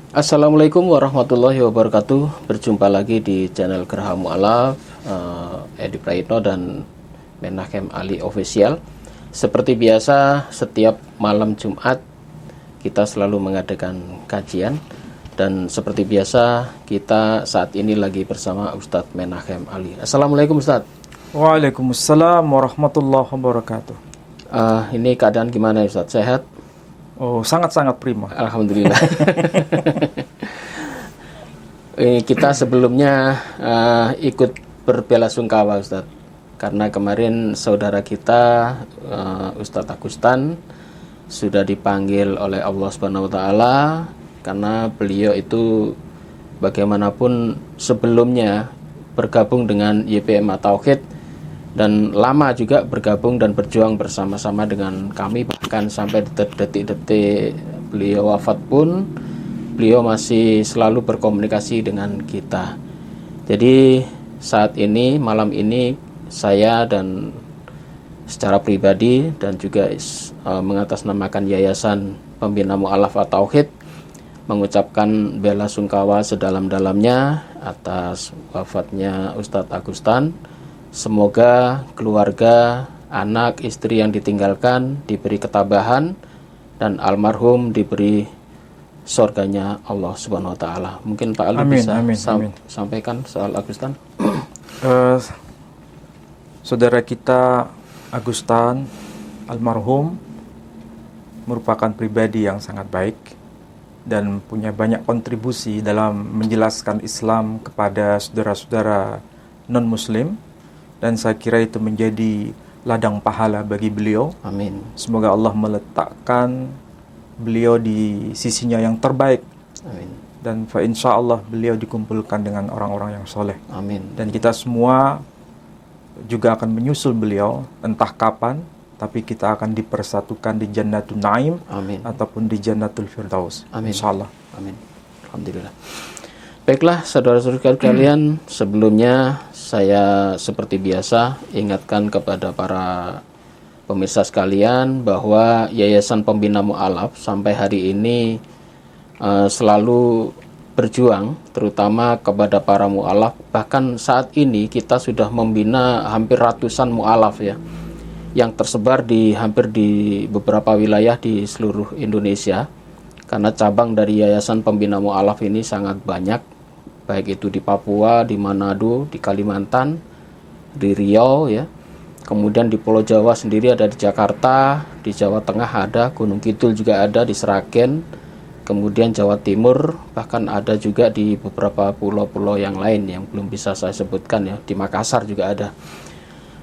Assalamualaikum warahmatullahi wabarakatuh. Berjumpa lagi di channel Geraha Mu'alaf, Edi Praitno dan Menahem Ali Official. Seperti biasa, setiap malam Jumat kita selalu mengadakan kajian. Dan seperti biasa, kita saat ini lagi bersama Ustadz Menahem Ali. Assalamualaikum Ustadz. Waalaikumsalam warahmatullahi wabarakatuh. Ini keadaan gimana Ustadz? Sehat? Oh, sangat-sangat prima. Alhamdulillah. Kita sebelumnya ikut berbelasungkawa Ustadz, karena kemarin saudara kita Ustadz Agustan sudah dipanggil oleh Allah Subhanahu Wa Taala, karena beliau itu bagaimanapun sebelumnya bergabung dengan YPM Tauhid dan lama juga bergabung dan berjuang bersama-sama dengan kami, bahkan sampai detik-detik beliau wafat pun beliau masih selalu berkomunikasi dengan kita. Jadi saat ini, malam ini, saya dan secara pribadi dan juga mengatasnamakan Yayasan Pembina Mu'alaf At-Tauhid mengucapkan bela sungkawa sedalam-dalamnya atas wafatnya Ustadz Agustan. Semoga keluarga, anak, istri yang ditinggalkan diberi ketabahan dan almarhum diberi surganya Allah Subhanahu Wa Taala. Mungkin Pak Ali bisa sampaikan soal Agustan. Saudara kita Agustan almarhum merupakan pribadi yang sangat baik dan punya banyak kontribusi dalam menjelaskan Islam kepada saudara-saudara non-Muslim. Dan saya kira itu menjadi ladang pahala bagi beliau. Amin. Semoga Allah meletakkan beliau di sisinya yang terbaik. Amin. Dan insya Allah beliau dikumpulkan dengan orang-orang yang soleh. Amin. Dan kita semua juga akan menyusul beliau, entah kapan, tapi kita akan dipersatukan di Jannatul Naim. Amin. Ataupun di Jannatul Firdaus. Amin. Insya Allah. Amin. Alhamdulillah. Baiklah saudara-saudara kalian, sebelumnya saya seperti biasa ingatkan kepada para pemirsa sekalian bahwa Yayasan Pembina Mu'alaf sampai hari ini selalu berjuang terutama kepada para mu'alaf. Bahkan saat ini kita sudah membina hampir ratusan mu'alaf ya, yang tersebar di hampir di beberapa wilayah di seluruh Indonesia, karena cabang dari Yayasan Pembina Mu'alaf ini sangat banyak, baik itu di Papua, di Manado, di Kalimantan, di Riau ya. Kemudian di Pulau Jawa sendiri ada di Jakarta, di Jawa Tengah ada, Gunung Kidul juga ada di Sragen, kemudian Jawa Timur, bahkan ada juga di beberapa pulau-pulau yang lain yang belum bisa saya sebutkan ya, di Makassar juga ada.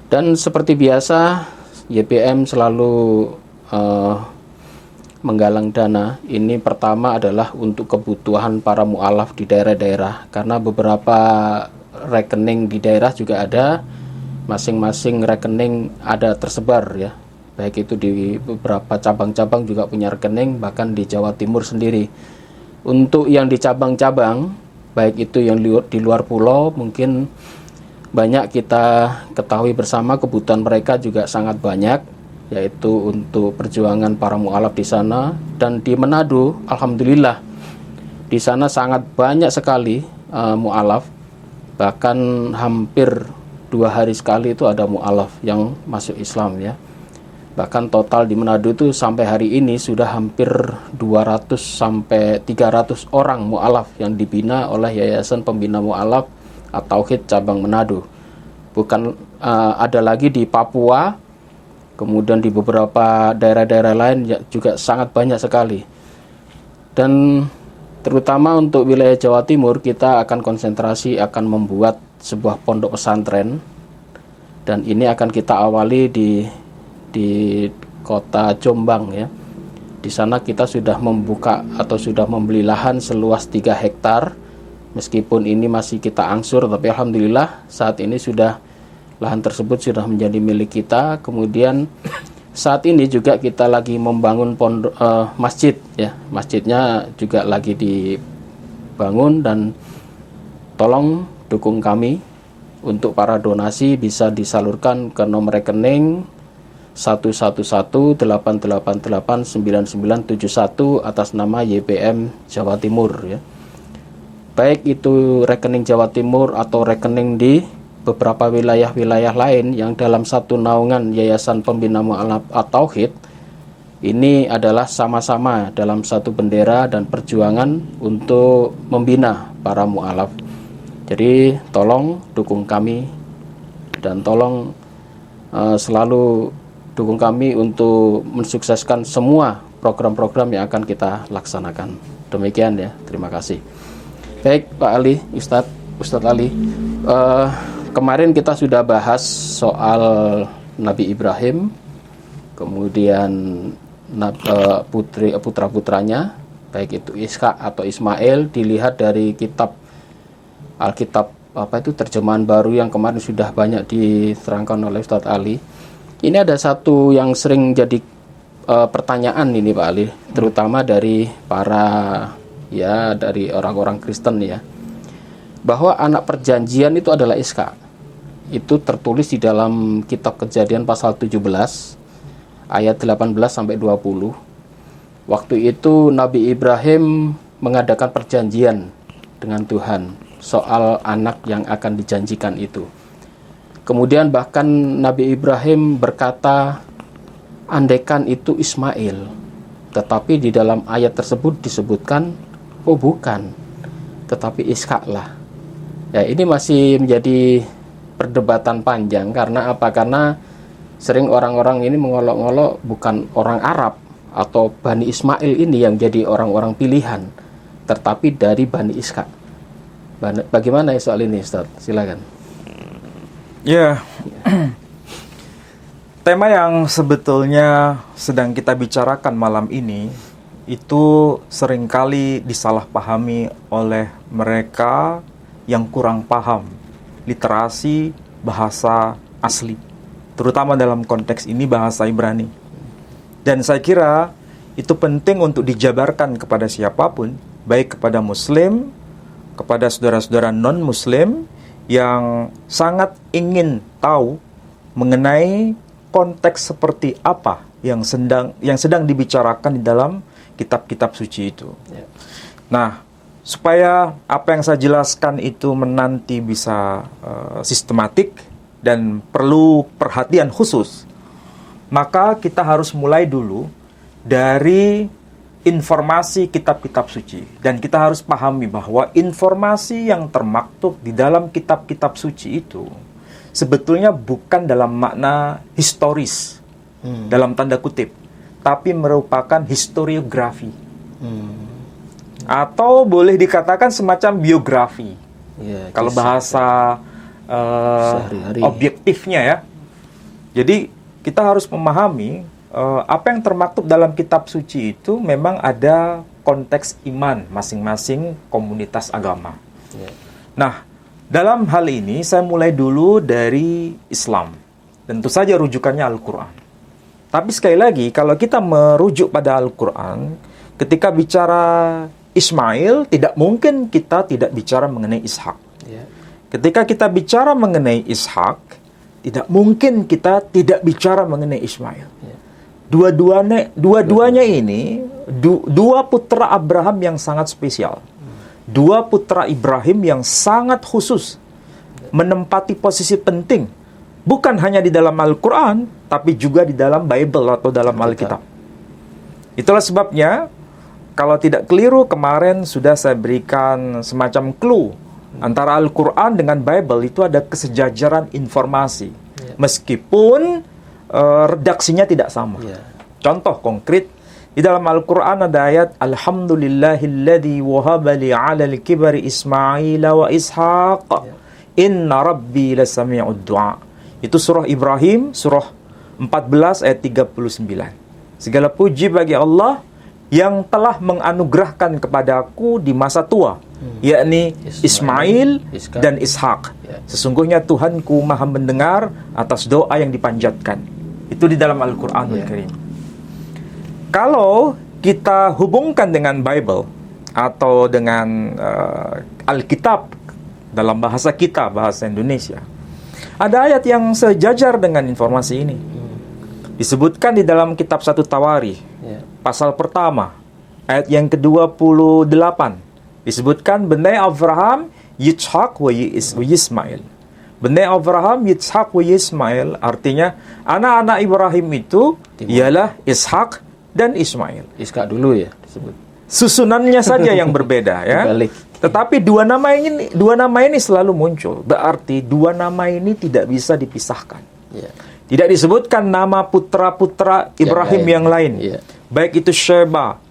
Dan seperti biasa YPM selalu menggalang dana. Ini pertama adalah untuk kebutuhan para mu'alaf di daerah-daerah, karena beberapa rekening di daerah juga ada, masing-masing rekening ada tersebar ya, baik itu di beberapa cabang-cabang juga punya rekening, bahkan di Jawa Timur sendiri. Untuk yang di cabang-cabang, baik itu yang di luar pulau, mungkin banyak kita ketahui bersama kebutuhan mereka juga sangat banyak, yaitu untuk perjuangan para mu'alaf di sana. Dan di Manado, alhamdulillah di sana sangat banyak sekali mu'alaf, bahkan hampir 2 hari sekali itu ada mu'alaf yang masuk Islam ya. Bahkan total di Manado itu sampai hari ini sudah hampir 200 sampai 300 orang mu'alaf yang dibina oleh Yayasan Pembina Mu'alaf At-Tauhid cabang Manado. Bukan ada lagi di Papua, kemudian di beberapa daerah-daerah lain juga sangat banyak sekali. Dan terutama untuk wilayah Jawa Timur, kita akan konsentrasi akan membuat sebuah pondok pesantren. Dan ini akan kita awali di kota Jombang ya. Di sana kita sudah membuka atau sudah membeli lahan seluas 3 hektar. Meskipun ini masih kita angsur, tapi alhamdulillah saat ini sudah lahan tersebut sudah menjadi milik kita. Kemudian saat ini juga kita lagi membangun masjid ya. Masjidnya juga lagi dibangun, dan tolong dukung kami untuk para donasi bisa disalurkan ke nomor rekening 111888991 atas nama YPM Jawa Timur ya. Baik itu rekening Jawa Timur atau rekening di beberapa wilayah-wilayah lain yang dalam satu naungan Yayasan Pembina Mu'alaf At-Tauhid, ini adalah sama-sama dalam satu bendera dan perjuangan untuk membina para mu'alaf. Jadi tolong dukung kami dan tolong selalu dukung kami untuk mensukseskan semua program-program yang akan kita laksanakan. Demikian ya, terima kasih. Baik Pak Ali, Ustadz Ali, kemarin kita sudah bahas soal Nabi Ibrahim, kemudian putra-putranya, baik itu Ishak atau Ismail, dilihat dari kitab Alkitab terjemahan baru yang kemarin sudah banyak diterangkan oleh Ustadz Ali. Ini ada satu yang sering jadi pertanyaan ini Pak Ali, terutama dari dari orang-orang Kristen ya, bahwa anak perjanjian itu adalah Ishak. Itu tertulis di dalam kitab Kejadian pasal 17 ayat 18 sampai 20. Waktu itu Nabi Ibrahim mengadakan perjanjian dengan Tuhan soal anak yang akan dijanjikan itu. Kemudian bahkan Nabi Ibrahim berkata, andaikan itu Ismail. Tetapi di dalam ayat tersebut disebutkan, oh bukan, tetapi Ishak lah. Ya, ini masih menjadi perdebatan panjang. Karena apa? Karena sering orang-orang ini mengolok-olok bukan orang Arab atau Bani Ismail ini yang jadi orang-orang pilihan, tetapi dari Bani Ishak. Bagaimana soal ini, Ustaz? Silakan. Ya, tema yang sebetulnya sedang kita bicarakan malam ini itu seringkali disalahpahami oleh mereka yang kurang paham literasi bahasa asli, terutama dalam konteks ini bahasa Ibrani. Dan saya kira itu penting untuk dijabarkan kepada siapapun, baik kepada Muslim, kepada saudara-saudara non-Muslim yang sangat ingin tahu mengenai konteks seperti apa yang sedang dibicarakan di dalam kitab-kitab suci itu. Nah, supaya apa yang saya jelaskan itu menanti bisa sistematik dan perlu perhatian khusus, maka kita harus mulai dulu dari informasi kitab-kitab suci. Dan kita harus pahami bahwa informasi yang termaktub di dalam kitab-kitab suci itu sebetulnya bukan dalam makna historis, dalam tanda kutip, tapi merupakan historiografi. Atau boleh dikatakan semacam biografi. Ya, kalau bahasa objektifnya ya. Jadi kita harus memahami apa yang termaktub dalam kitab suci itu memang ada konteks iman masing-masing komunitas agama. Ya. Nah, dalam hal ini saya mulai dulu dari Islam. Tentu saja rujukannya Al-Quran. Tapi sekali lagi, kalau kita merujuk pada Al-Quran, ketika bicara Ismail, tidak mungkin kita tidak bicara mengenai Ishak. Ya. Ketika kita bicara mengenai Ishak, tidak mungkin kita tidak bicara mengenai Ismail. Ya. Dua-duanya ini dua putra Abraham yang sangat spesial. Dua putra Ibrahim yang sangat khusus, menempati posisi penting, bukan hanya di dalam Al-Quran, tapi juga di dalam Bible atau dalam Alkitab. Itulah sebabnya, kalau tidak keliru, kemarin sudah saya berikan semacam clue antara Al-Quran dengan Bible itu ada kesejajaran informasi, meskipun redaksinya tidak sama. Contoh konkret, di dalam Al-Quran ada ayat Alhamdulillahilladzi wahaba li 'alal kibari Ismaila wa Ishaq inna rabbi lasami'ud du'a. Itu surah Ibrahim, surah 14 ayat 39. Segala puji bagi Allah yang telah menganugerahkan kepadaku di masa tua, yakni Ismail dan Ishak. Sesungguhnya Tuhanku maha mendengar atas doa yang dipanjatkan. Itu di dalam Al-Quranul Karim. Kalau kita hubungkan dengan Bible atau dengan Alkitab dalam bahasa kita, bahasa Indonesia, ada ayat yang sejajar dengan informasi ini. disebutkan di dalam kitab 1 Tawarikh, Ya. pasal pertama, ayat yang ke-28, disebutkan Bnei Abraham, Yitzhak wa Yismail. Bnei Abraham, Yitzhak wa Yismail, artinya anak-anak Ibrahim itu ialah Ishak dan Ismail. Ishak dulu ya disebut. Susunannya saja yang berbeda ya. Balik. Tetapi dua nama ini selalu muncul. Berarti dua nama ini tidak bisa dipisahkan. Ya. Tidak disebutkan nama putra-putra Ibrahim yang lain. Ya. Baik itu Sheba,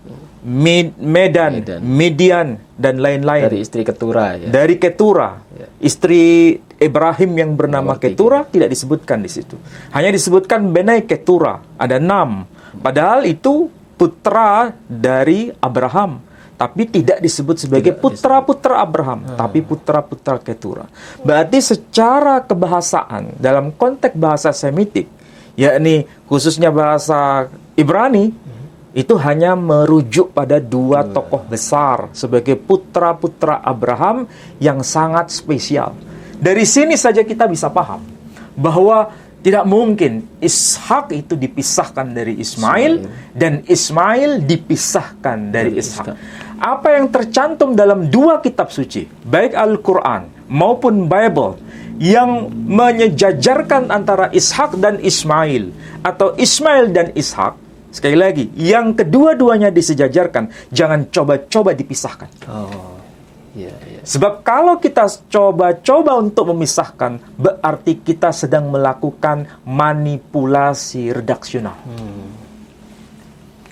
Medan, Midian, dan lain-lain. Dari istri Ketura ya. Dari Ketura, Ya. istri Ibrahim yang bernama Nomor 3. Ketura tidak disebutkan di situ. Hanya disebutkan Benai Ketura, ada 6. Padahal itu putra dari Abraham, tapi tidak disebut sebagai putra-putra Abraham, tapi putra-putra Ketura. Berarti secara kebahasaan dalam konteks bahasa Semitik, yakni khususnya bahasa Ibrani, itu hanya merujuk pada dua tokoh besar sebagai putra-putra Abraham yang sangat spesial. Dari sini saja kita bisa paham bahwa tidak mungkin Ishak itu dipisahkan dari Ismail dan Ismail dipisahkan dari Ishak. Apa yang tercantum dalam dua kitab suci, baik Al-Quran maupun Bible, yang menyejajarkan antara Ishak dan Ismail atau Ismail dan Ishak, sekali lagi, yang kedua-duanya disejajarkan, jangan coba-coba dipisahkan. Oh. Ya, ya. Sebab kalau kita coba-coba untuk memisahkan, berarti kita sedang melakukan manipulasi redaksional.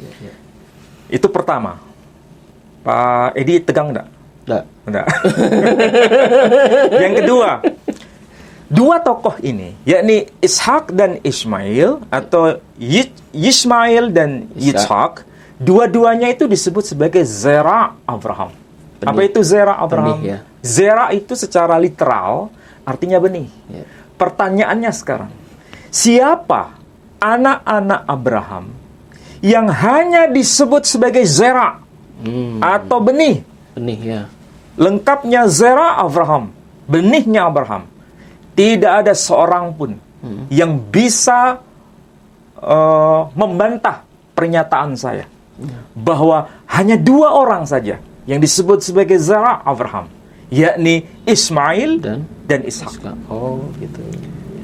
Ya, ya. Itu pertama. Pak Edi tegang enggak? Enggak. Yang kedua, dua tokoh ini, yakni Ishak dan Ismail, atau Yismail dan Yitzhak, dua-duanya itu disebut sebagai Zera Abraham. Apa itu Zera Abraham? Benih, ya. Zera itu secara literal artinya benih. Ya. Pertanyaannya sekarang, siapa anak-anak Abraham yang hanya disebut sebagai Zera atau benih? Benih ya. Lengkapnya Zera Abraham, benihnya Abraham. Tidak ada seorang pun yang bisa membantah pernyataan saya bahwa hanya dua orang saja yang disebut sebagai Zera Abraham, yakni Ismail dan Ishak. Oh, gitu.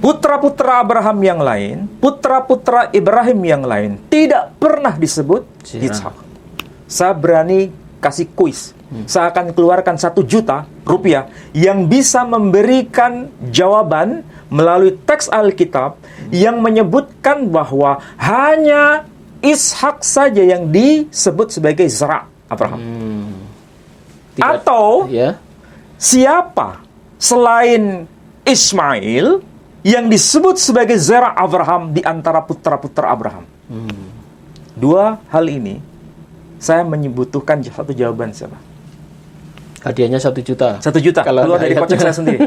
Putra-putra Abraham yang lain, putra-putra Ibrahim yang lain tidak pernah disebut Yitzhak. Saya berani kasih kuis. Saya akan keluarkan 1 juta rupiah yang bisa memberikan jawaban melalui teks Alkitab yang menyebutkan bahwa hanya Ishak saja yang disebut sebagai Zera Abraham. Atau siapa selain Ismail yang disebut sebagai Zera Abraham di antara putra-putra Abraham? Dua hal ini saya membutuhkan satu jawaban siapa? Hadiahnya 1 juta. 1 juta Kalau keluar dari kocek saya sendiri.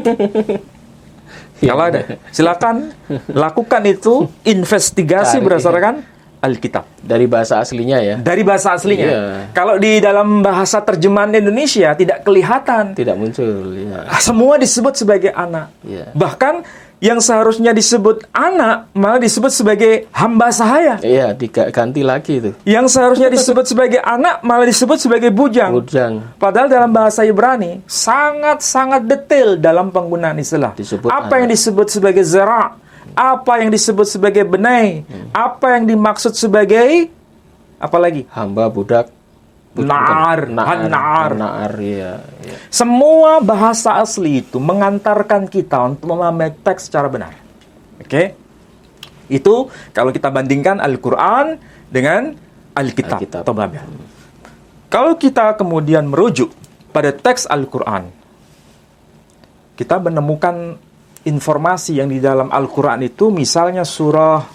Kalau ada, silakan lakukan itu investigasi berdasarkan Alkitab. Dari bahasa aslinya ya. Dari bahasa aslinya. Iya. Kalau di dalam bahasa terjemahan Indonesia tidak kelihatan. Tidak muncul ya. Semua disebut sebagai anak. Iya. Bahkan yang seharusnya disebut anak malah disebut sebagai hamba sahaya. Iya, diganti lagi itu. Yang seharusnya disebut sebagai anak malah disebut sebagai bujang. Bujang. Padahal dalam bahasa Ibrani sangat-sangat detail dalam penggunaan istilah. Disebut apa yang anak. disebut sebagai zera, apa yang disebut sebagai benai, apa yang dimaksud sebagai apa lagi? Hamba, budak, Naar, ya. Semua bahasa asli itu mengantarkan kita untuk memahami teks secara benar. Oke? Itu kalau kita bandingkan Al-Quran dengan Alkitab atau Bible. Kalau kita kemudian merujuk pada teks Al-Quran, kita menemukan informasi yang di dalam Al-Quran itu, misalnya surah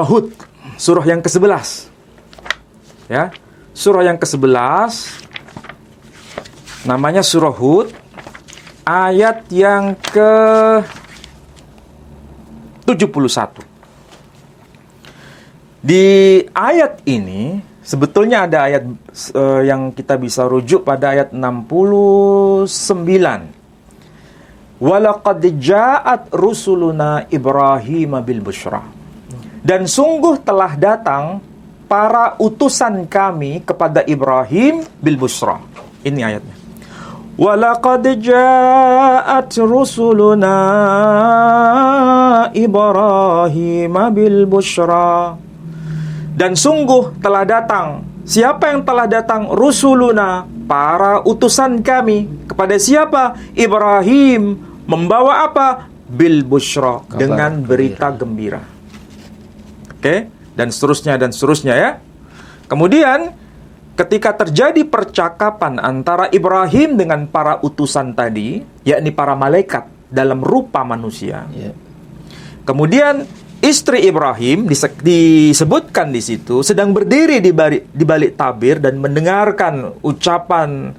Hud, surah yang ke-11. Ya, surah yang ke-11 namanya surah Hud, ayat yang ke-71. Di ayat ini sebetulnya ada ayat yang kita bisa rujuk pada ayat 69. Walaqad ja'at rusuluna Ibrahim bil busyra. Dan sungguh telah datang para utusan kami kepada Ibrahim bil busra. Ini ayatnya. Walaqad ja'at rusuluna Ibrahim bil busra. Dan sungguh telah datang. Siapa yang telah datang? Rusuluna, para utusan kami. Kepada siapa? Ibrahim. Membawa apa? Bil busra, dengan berita gembira. Oke, dan seterusnya ya. Kemudian ketika terjadi percakapan antara Ibrahim dengan para utusan tadi, yakni para malaikat dalam rupa manusia. Kemudian istri Ibrahim disebutkan di situ sedang berdiri di balik tabir dan mendengarkan ucapan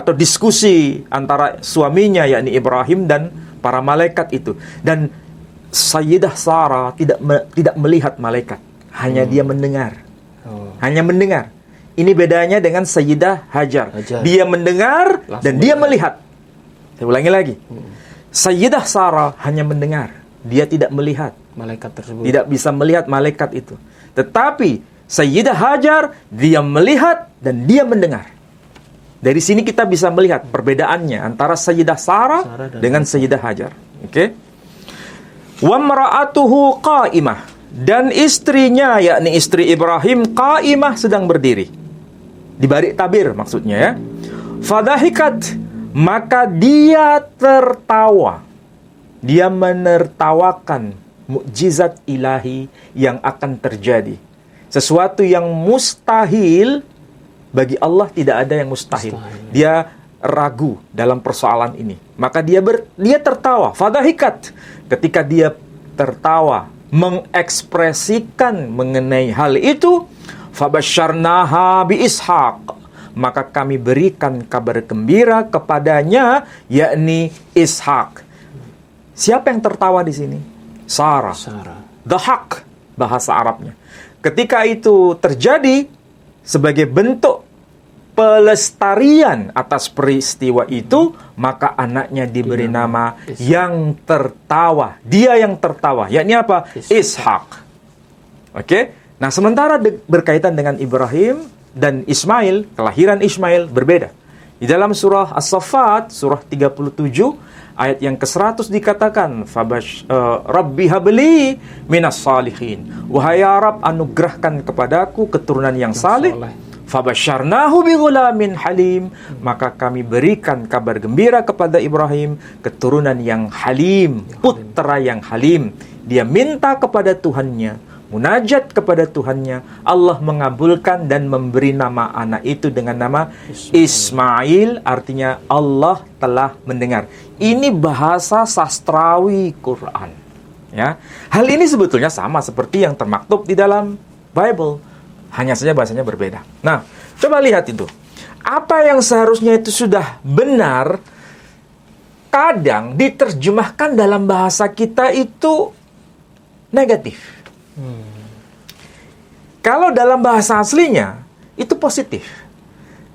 atau diskusi antara suaminya yakni Ibrahim dan para malaikat itu. Dan Sayyidah Sarah tidak melihat malaikat, hanya dia mendengar. Hanya mendengar. Ini bedanya dengan Sayyidah Hajar. Dia mendengar dan dia melihat. Saya ulangi lagi. Sayyidah Sarah hanya mendengar, dia tidak melihat malaikat tersebut. Tidak bisa melihat malaikat itu. Tetapi Sayyidah Hajar, dia melihat dan dia mendengar. Dari sini kita bisa melihat perbedaannya antara Sayyidah Sarah dengan Sayyidah Hajar. Oke? Wa mar'atuhu qa'imah, dan istrinya yakni istri Ibrahim qa'imah, sedang berdiri di balik tabir maksudnya ya. Fadahikat, maka dia tertawa. Dia menertawakan mukjizat ilahi yang akan terjadi. Sesuatu yang mustahil, bagi Allah tidak ada yang mustahil. Dia ragu dalam persoalan ini. Maka dia tertawa. Fadahikat, ketika dia tertawa, mengekspresikan mengenai hal itu, fabasyarnaha bi Ishaq, maka kami berikan kabar gembira kepadanya, yakni Ishak. Siapa yang tertawa di sini? Sarah. Dahak, bahasa Arabnya. Ketika itu terjadi sebagai bentuk pelestarian atas peristiwa itu, maka anaknya diberi nama yang tertawa. Dia yang tertawa, yakni apa? Ishak. Oke? Nah, sementara berkaitan dengan Ibrahim dan Ismail, kelahiran Ismail berbeda. Di dalam surah As-Saffat, surah 37, ayat yang ke-100 dikatakan, Rabbi habli minas salihin. Wahai ya Rabb, anugerahkan kepadaku keturunan yang saleh. Fabasyarnahu bighulamin halim, maka kami berikan kabar gembira kepada Ibrahim keturunan yang halim, putra yang halim. Dia minta kepada Tuhannya, munajat kepada Tuhannya, Allah mengabulkan dan memberi nama anak itu dengan nama Ismail, artinya Allah telah mendengar. Ini bahasa sastrawi Quran. Ya, hal ini sebetulnya sama seperti yang termaktub di dalam Bible, hanya saja bahasanya berbeda. Nah, coba lihat itu. Apa yang seharusnya itu sudah benar, kadang diterjemahkan dalam bahasa kita itu negatif. Kalau dalam bahasa aslinya itu positif.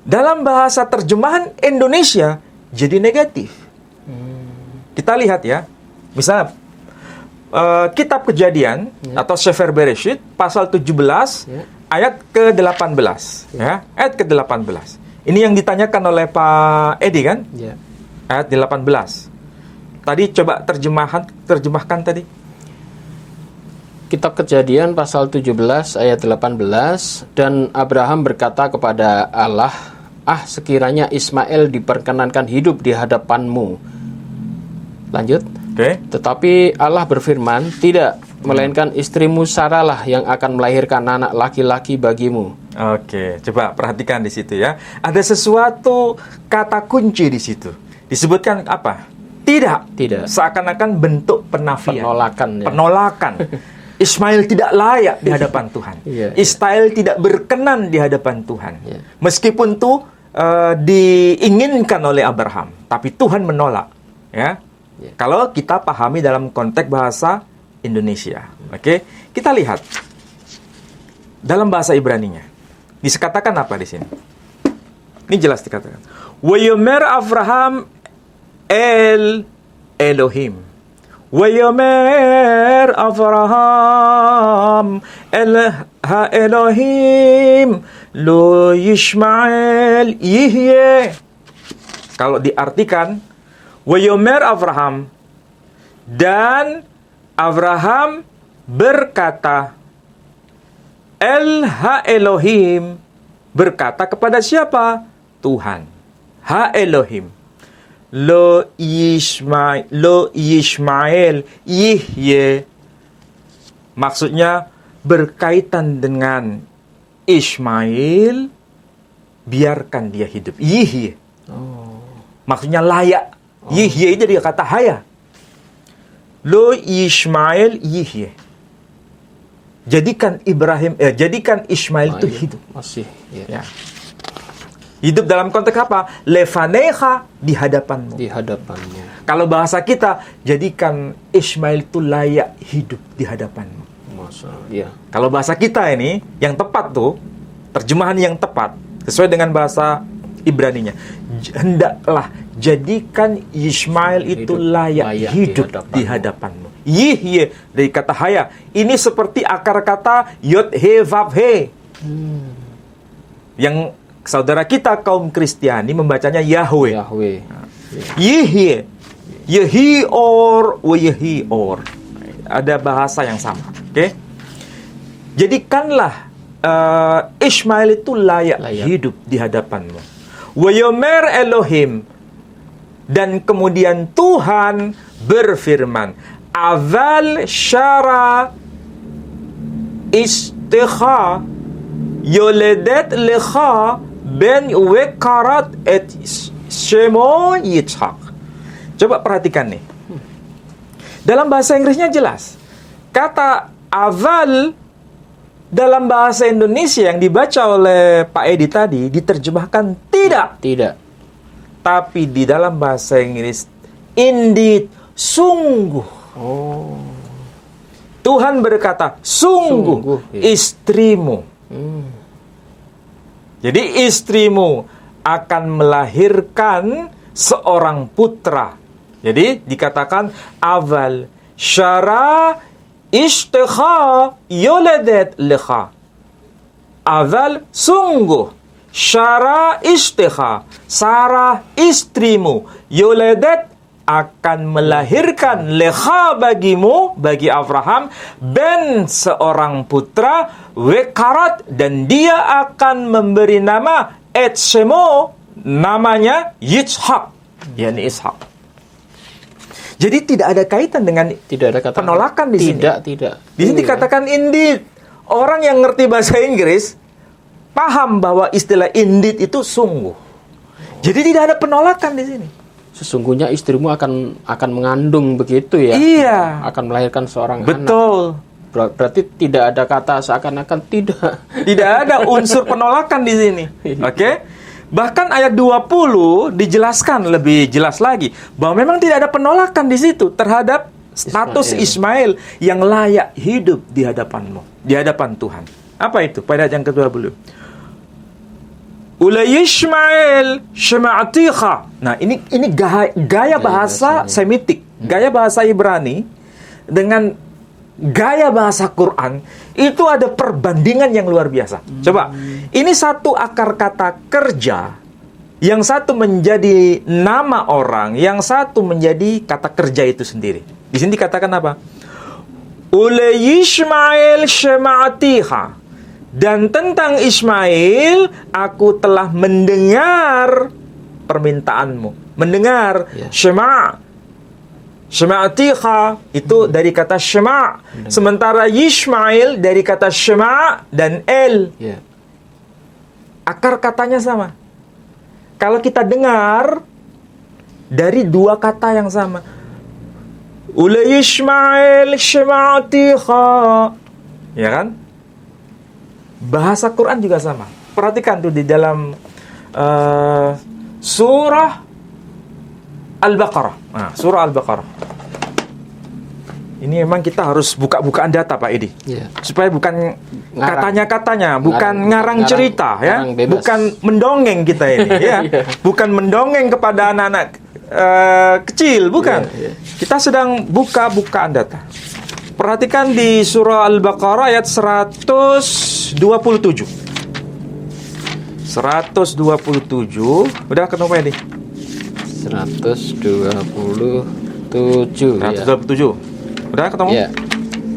Dalam bahasa terjemahan Indonesia jadi negatif. Kita lihat ya. Misalnya kitab Kejadian atau Sefer Bereshit pasal 17 ayat ke-18 ya. Ayat ke-18. Ini yang ditanyakan oleh Pak Edi kan? Ayat 18. Tadi coba terjemahkan tadi. Kitab Kejadian pasal 17 ayat 18, dan Abraham berkata kepada Allah, sekiranya Ismail diperkenankan hidup di hadapanmu. Lanjut. Tetapi Allah berfirman, tidak, melainkan istrimu Sarah lah yang akan melahirkan anak laki-laki bagimu. Coba perhatikan di situ ya. Ada sesuatu kata kunci di situ. Disebutkan apa? Tidak. Seakan-akan bentuk penafian. Penolakan. Ismail tidak layak di hadapan Tuhan. Ismail tidak berkenan di hadapan Tuhan. Meskipun itu diinginkan oleh Abraham, tapi Tuhan menolak. Ya. Kalau kita pahami dalam konteks bahasa Indonesia. Kita lihat dalam bahasa Ibraninya. Dikatakan apa di sini? Ini jelas dikatakan. Wayomer Abraham El Elohim. Wayomer Avraham Elha Elohim Lo Yishmael Yihye. Kalau diartikan, Wayomer Avraham, dan Abraham berkata, Elha Elohim, berkata kepada siapa? Tuhan. Ha Elohim. Lo Yishmael Yihye. Maksudnya berkaitan dengan Ismail, biarkan dia hidup. Yihye. Maksudnya layak. Yihye itu dia kata haya. Lo Ismail Yihye. Jadikan Ismail itu hidup. Masih. Ya. Hidup dalam konteks apa? Lefaneha, di hadapanmu. Di hadapannya. Kalau bahasa kita, jadikan Ismail itu layak hidup di hadapanmu. Iya. Kalau bahasa kita ini, yang tepat tuh, terjemahan yang tepat, sesuai dengan bahasa Ibraninya, hendaklah jadikan Ismail itu layak hidup di hadapanmu. Yihye, dari kata haya. Ini seperti akar kata yod he vav he. Yang saudara kita kaum Kristiani membacanya Yahweh. Yihye, yehi or, yehi or. Ada bahasa yang sama. Oke? Jadikanlah Ismail itu layak hidup di hadapanmu. Wayomer Elohim, dan kemudian Tuhan berfirman, Aval syara istikha yoledet lecha ben wekarat et shemo Yitzhak. Coba perhatikan nih. Dalam bahasa Inggrisnya jelas. Kata aval dalam bahasa Indonesia yang dibaca oleh Pak Edi tadi diterjemahkan tidak. Tidak. Tapi di dalam bahasa Inggris indeed, sungguh. Tuhan berkata, sungguh istrimu. Jadi istrimu akan melahirkan seorang putra. Jadi dikatakan aval syara istekha yoledet lecha. Aval sungguh syara istekha, Sarah istrimu, yoledet akan melahirkan lecha bagimu, bagi Abraham, ben seorang putra, wekarat, dan dia akan memberi nama et shemo, namanya Yitzhak, yakni Ishak. Jadi tidak ada kaitan dengan penolakan di sini. Tidak. Di sini dikatakan indeed. Orang yang ngerti bahasa Inggris paham bahwa istilah indeed itu sungguh. Jadi tidak ada penolakan di sini. Sesungguhnya istrimu akan mengandung, begitu ya? Iya. Akan melahirkan seorang anak. Betul. Berarti tidak ada kata seakan-akan tidak. Tidak ada unsur penolakan di sini. Oke? Bahkan ayat 20 dijelaskan lebih jelas lagi bahwa memang tidak ada penolakan di situ terhadap status Ismail yang layak hidup di hadapanmu, di hadapan Tuhan. Apa itu? Pada ayat yang ke-20. Ula Yishmael shema'atiha. Nah, ini gaya bahasa Semitik, gaya bahasa Ibrani dengan gaya bahasa Quran itu ada perbandingan yang luar biasa. Coba, ini satu akar kata kerja, yang satu menjadi nama orang, yang satu menjadi kata kerja itu sendiri. Di sini dikatakan apa? Ula Yishmael shema'atiha. Dan tentang Ismail, aku telah mendengar permintaanmu. Mendengar, Shema. Shema'atiha itu dari kata Shema. Sementara Yishmail dari kata Shema dan El. Akar katanya sama. Kalau kita dengar dari dua kata yang sama. Ula Yishmail Shema'atiha. Ya kan? Bahasa Quran juga sama. Perhatikan tuh di dalam surah Al-Baqarah. Nah, surah Al-Baqarah. Ini memang kita harus buka-bukaan data, Pak Edi. Supaya bukan katanya-katanya, bukan ngarang cerita, ya. Bukan mendongeng kita ini, ya. Bukan mendongeng kepada anak-anak kecil, bukan. Iya, iya. Kita sedang bukaan data. Perhatikan di surah Al-Baqarah ayat 127. 127. Udah ketemu ini? 127. 127. Udah ketemu? Ya.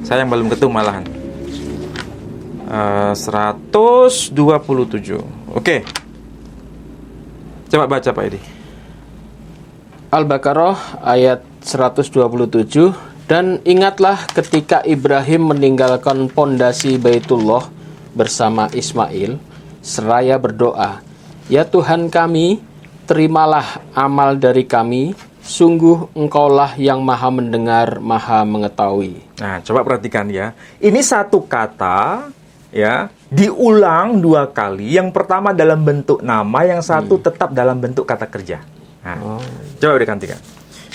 Saya yang belum ketemu malahan. 127. Oke. Coba baca Pak Edi. Al-Baqarah ayat 127. Dan ingatlah ketika Ibrahim meninggalkan pondasi Baitullah bersama Ismail, seraya berdoa, "Ya Tuhan kami, terimalah amal dari kami, sungguh Engkaulah yang Maha Mendengar, Maha Mengetahui." Nah, coba perhatikan ya. Ini satu kata ya, diulang 2 kali. Yang pertama dalam bentuk nama, yang satu tetap dalam bentuk kata kerja. Nah, coba dikantikan.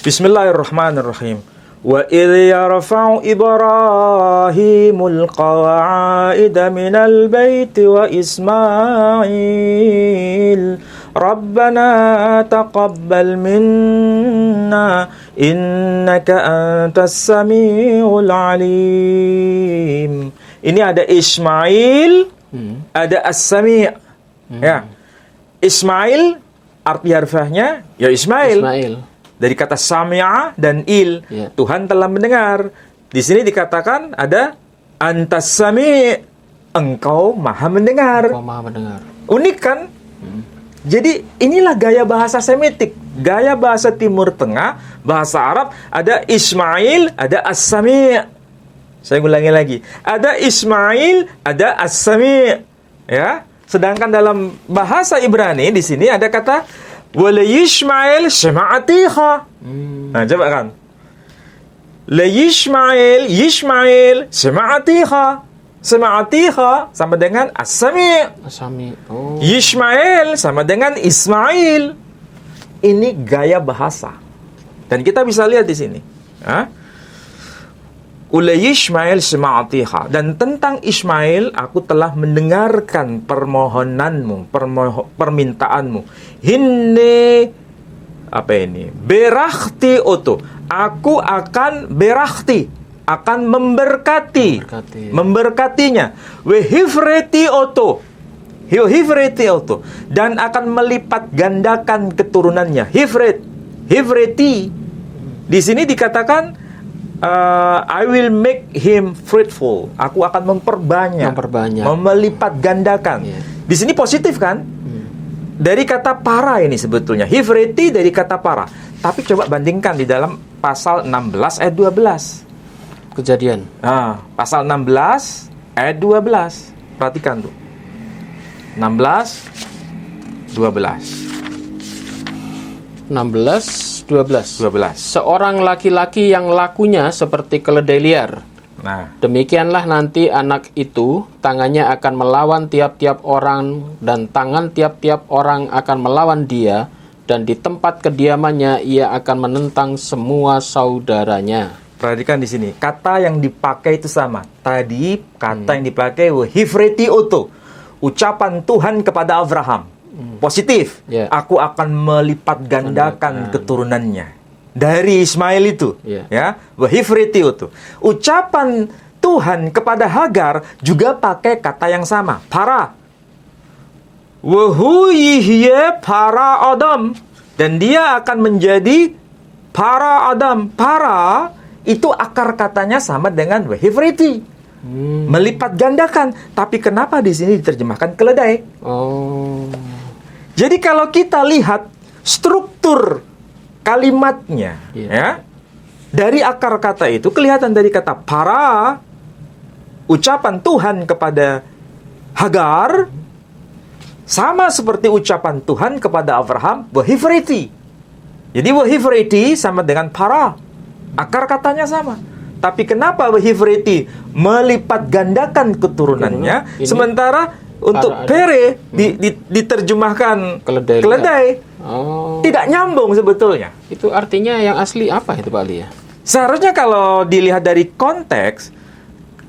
Bismillahirrahmanirrahim. Wa idh yarfa'u Ibrahimul qawa'ida minal baiti wa Ismail Rabbana taqabbal minna innaka antas samiul alim. Ini ada Ismail, ada As-Sami'. Ya. Ismail arti harfiahnya ya Ismail. Ismail. Dari kata sami'a dan il, Ya. Tuhan telah mendengar. Di sini dikatakan ada antas sami', engkau maha mendengar. Engkau Maha Mendengar. Unik kan? Jadi inilah gaya bahasa Semitik, gaya bahasa Timur Tengah, bahasa Arab. Ada Ismail, ada As-Sami'. Saya ulangi lagi. Ada Ismail, ada As-Sami'. Ya. Sedangkan dalam bahasa Ibrani di sini ada kata wala Yishmael sema'atiha. Nah, coba kan. La Yishmael sema'atiha. Sema'atiha sama dengan As-Sami'. Asami. Oh. Yishmael sama dengan Ismail. Ini gaya bahasa. Dan kita bisa lihat di sini. Ula Ismail sema'atiha. Dan tentang Ismail, aku telah mendengarkan permohonanmu, permintaanmu. Hinni, apa ini? Berakhti oto. Aku akan berakhti, akan memberkati. Memberkatinya. Wehifreti oto. Hifreti oto. Dan akan melipat gandakan keturunannya. Hifreti. Di sini dikatakan I will make him fruitful. Aku akan memperbanyak. Melipat gandakan. Yeah. Di sini positif kan? Dari kata para ini sebetulnya. Hifreti dari kata para. Tapi coba bandingkan di dalam pasal 16 ayat 12. Kejadian. Pasal 16 ayat 12. Perhatikan tuh. 16 12. 12. Seorang laki-laki yang lakunya seperti keledai liar. Nah, Demikianlah nanti anak itu tangannya akan melawan tiap-tiap orang dan tangan tiap-tiap orang akan melawan dia, dan di tempat kediamannya ia akan menentang semua saudaranya. perhatikan di sini. Kata yang dipakai itu sama. Tadi kata yang dipakai hifreti oto. Ucapan Tuhan kepada Abraham. Positif. Yeah. Aku akan melipat gandakan keturunannya. Dari Ismail itu. Yeah. Ya. Wahifriti itu. Ucapan Tuhan kepada Hagar juga pakai kata yang sama. Para. Wahuyihye para Adam. Dan dia akan menjadi para Adam. Para itu akar katanya sama dengan wahifriti. Melipat gandakan. Tapi kenapa di sini diterjemahkan keledai? Oh. Jadi kalau kita lihat struktur kalimatnya, ya, dari akar kata itu kelihatan dari kata para, ucapan Tuhan kepada Hagar, sama seperti ucapan Tuhan kepada Abraham, wahifriti. Jadi wahifriti sama dengan para, akar katanya sama. Tapi kenapa wahifriti melipat gandakan keturunannya, sementara untuk pere diterjemahkan keledai. Oh. Tidak nyambung sebetulnya. Itu artinya yang asli apa itu Pak Ali ya? Seharusnya kalau dilihat dari konteks,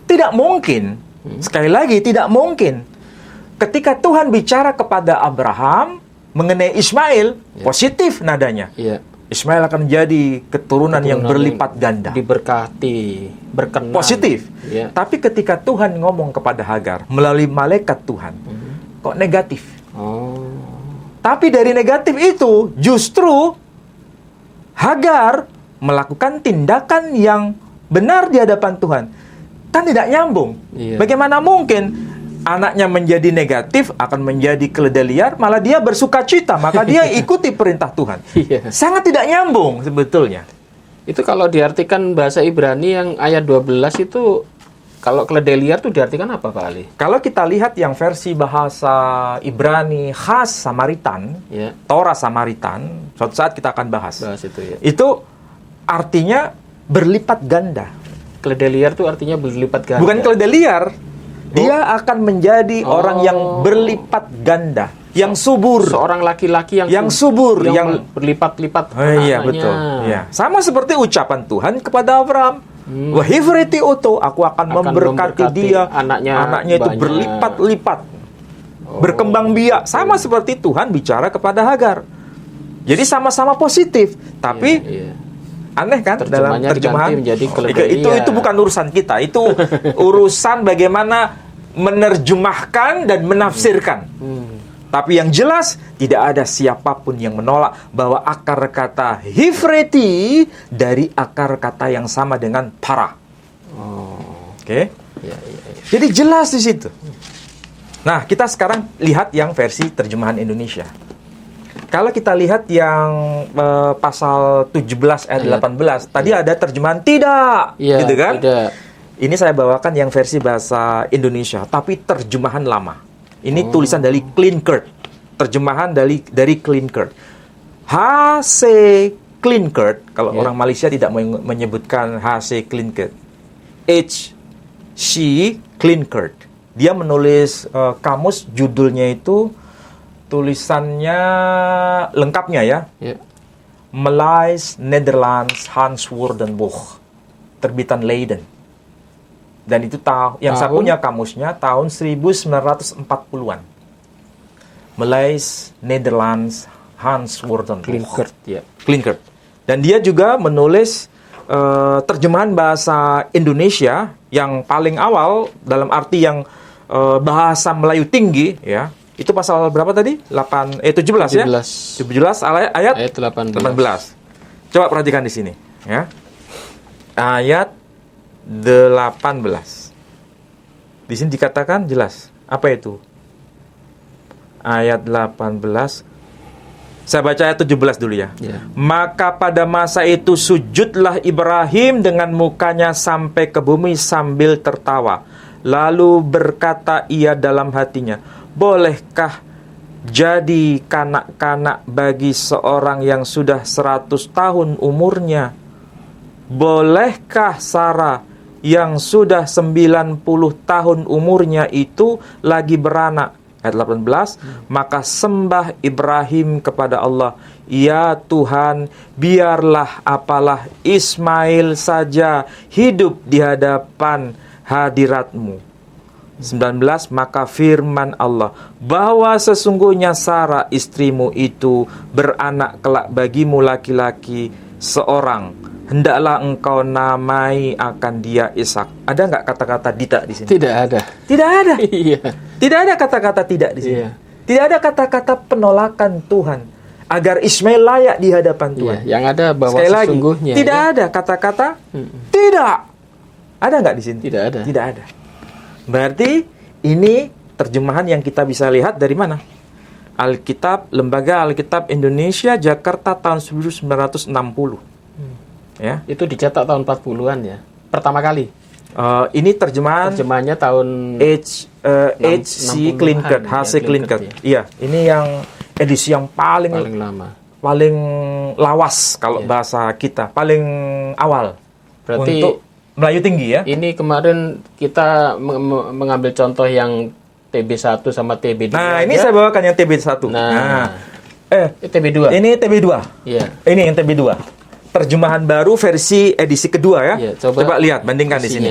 tidak mungkin. Sekali lagi, tidak mungkin. Ketika Tuhan bicara kepada Abraham mengenai Ismail, positif nadanya. Iya. Ismail akan menjadi keturunan yang berlipat ganda. Diberkati, berkenan. Positif. Ya. Tapi ketika Tuhan ngomong kepada Hagar melalui malaikat Tuhan, kok negatif? Oh. Tapi dari negatif itu justru Hagar melakukan tindakan yang benar di hadapan Tuhan. Kan tidak nyambung. Iya. Bagaimana mungkin anaknya menjadi negatif, akan menjadi keledai liar, malah dia bersuka cita, maka dia ikuti perintah Tuhan. Iya. Sangat tidak nyambung sebetulnya. Itu kalau diartikan bahasa Ibrani yang ayat 12 itu, kalau keledai liar itu diartikan apa, Pak Ali? Kalau kita lihat yang versi bahasa Ibrani khas Samaritan, Ya. Torah Samaritan, suatu saat kita akan bahas. Bahas itu ya. Itu artinya berlipat ganda. Keledai liar itu artinya berlipat ganda. Bukan keledai liar. Dia akan menjadi orang yang berlipat ganda, yang subur. Seorang laki-laki yang subur, yang berlipat-lipat iya, anaknya. betul. Iya. Sama seperti ucapan Tuhan kepada Abraham. Wahifriti uto, aku akan memberkati dia, anaknya itu banyak. berlipat-lipat, berkembang biak. Sama seperti Tuhan bicara kepada Hagar. Jadi sama-sama positif, tapi Iya. aneh kan dalam Terjemahannya terjemahan. diganti menjadi keledai. Itu bukan urusan kita, itu urusan bagaimana menerjemahkan dan menafsirkan. Tapi yang jelas tidak ada siapapun yang menolak bahwa akar kata hifreti dari akar kata yang sama dengan para. Oke? Iya, iya, iya. Jadi jelas di situ. Nah, kita sekarang lihat yang versi terjemahan Indonesia. Kalau kita lihat yang pasal 17 ayat 18, tadi ada terjemahan tidak, Iya, gitu kan? tidak. Ini saya bawakan yang versi bahasa Indonesia, tapi terjemahan lama. Ini tulisan dari Klinkert, terjemahan dari Klinkert. H.C. Klinkert, kalau orang Malaysia tidak menyebutkan H.C. Klinkert. H.C. Klinkert. Dia menulis kamus, judulnya itu tulisannya lengkapnya ya. Ya. Maleis Nederlands Hans Woordenboek, terbitan Leiden. Dan itu yang saya punya kamusnya tahun 1940-an. Maleis Nederlands Hans Woordenboek. Klinkert, ya. Klinkert. Dan dia juga menulis terjemahan bahasa Indonesia yang paling awal, dalam arti yang bahasa Melayu tinggi, ya. Itu pasal berapa tadi? 17 ya? 17 ayat 18. 18. Coba perhatikan di sini, ya. Ayat 18. Di sini dikatakan jelas. Apa itu? Ayat 18. Saya baca ayat 17 dulu ya. Ya. Maka pada masa itu sujudlah Ibrahim dengan mukanya sampai ke bumi sambil tertawa. Lalu berkata ia dalam hatinya, bolehkah jadi kanak-kanak bagi seorang yang sudah 100 tahun umurnya? Bolehkah Sarah yang sudah 90 tahun umurnya itu lagi beranak? Ayat 18, maka sembah Ibrahim kepada Allah, ya Tuhan, biarlah apalah Ismail saja hidup di hadapan hadirat-Mu. 19, maka firman Allah, bahwa sesungguhnya Sarah istrimu itu beranak kelak bagimu laki-laki seorang. Hendaklah engkau namai akan dia Ishak. Ada nggak kata-kata tidak di sini? Tidak ada. Tidak ada. Iya. Tidak ada kata-kata tidak di sini. Iya. Tidak ada kata-kata penolakan Tuhan agar Ismail layak di hadapan Tuhan. Iya, yang ada bahwa Sekali lagi, sesungguhnya tidak ya. ada kata-kata tidak. Ada nggak di sini? Tidak ada. Tidak ada. Berarti ini terjemahan yang kita bisa lihat dari mana? Alkitab, Lembaga Alkitab Indonesia, Jakarta tahun 1960. Ya. Itu dicetak tahun 40-an ya. Pertama kali. Ini Terjemahannya tahun H.C. Klinkert, H.C. Klinkert. Iya, ini yang edisi yang paling lama. paling lawas kalau bahasa kita, paling awal. Berarti untuk Melayu tinggi ya. ini kemarin kita mengambil contoh yang TB1 sama TB2. Nah, ini ya. saya bawakan yang TB1. TB2. Ini TB2. Iya. Ini yang TB2. Terjemahan baru versi edisi kedua ya. Iya, coba lihat, bandingkan di sini.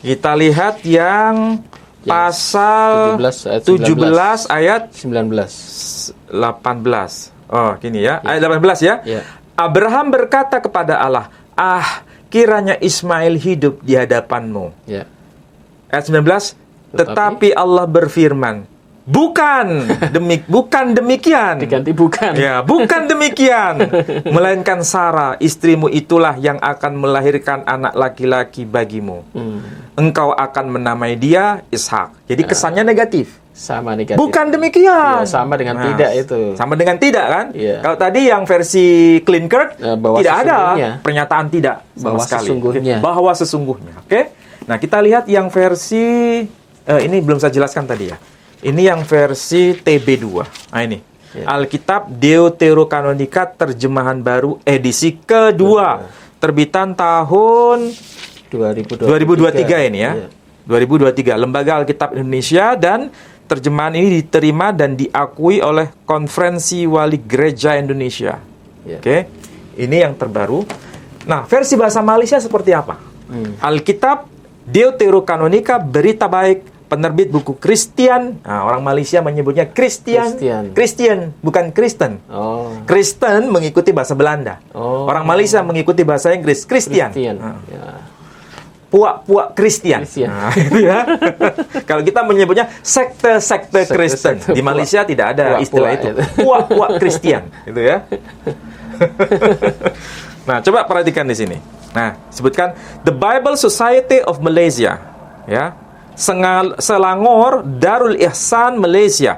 Kita lihat yang pasal 17 ayat 19. 18. Oh, gini ya. Ayat 18 ya. Ya. Abraham berkata kepada Allah, kiranya Ismail hidup di hadapanmu. Ya. Ayat 19, tetapi Allah berfirman, bukan demikian. Diganti bukan. Ya, bukan demikian. Melainkan Sarah, istrimu itulah yang akan melahirkan anak laki-laki bagimu. Engkau akan menamai dia Ishak. Jadi kesannya negatif. Sama negatif. Bukan demikian. Ya, sama dengan tidak itu. Sama dengan tidak kan? Iya. Kalau tadi yang versi Clean Kirk, bahwa tidak ada sesungguhnya. pernyataan tidak sama Bahwa sekali. sesungguhnya. Bahwa sesungguhnya. Oke. Nah, kita lihat yang versi ini belum saya jelaskan tadi ya. Ini yang versi TB2. Nah, ini. Ya. Alkitab Deuterokanonika terjemahan baru edisi kedua. Terbitan tahun 2023 ini ya. 2023. Lembaga Alkitab Indonesia, dan terjemahan ini diterima dan diakui oleh Konferensi Wali Gereja Indonesia. Ya. Oke. Ini yang terbaru. Nah, versi bahasa Malaysia seperti apa? Alkitab Deuterokanonika berita baik, penerbit buku Kristen. Nah, orang Malaysia menyebutnya Kristen. Kristen, bukan Kristen. Oh. Kristen mengikuti bahasa Belanda. Oh. Orang Malaysia mengikuti bahasa Inggris, Christian. Ya. Puak-puak Kristen. Nah, itu ya. Kalau kita menyebutnya sekte-sekte Kristen. Di Malaysia tidak ada istilah itu. Puak-puak Kristen, gitu ya. Nah, coba perhatikan di sini. Nah, sebutkan The Bible Society of Malaysia, ya. Selangor Darul Ihsan Malaysia.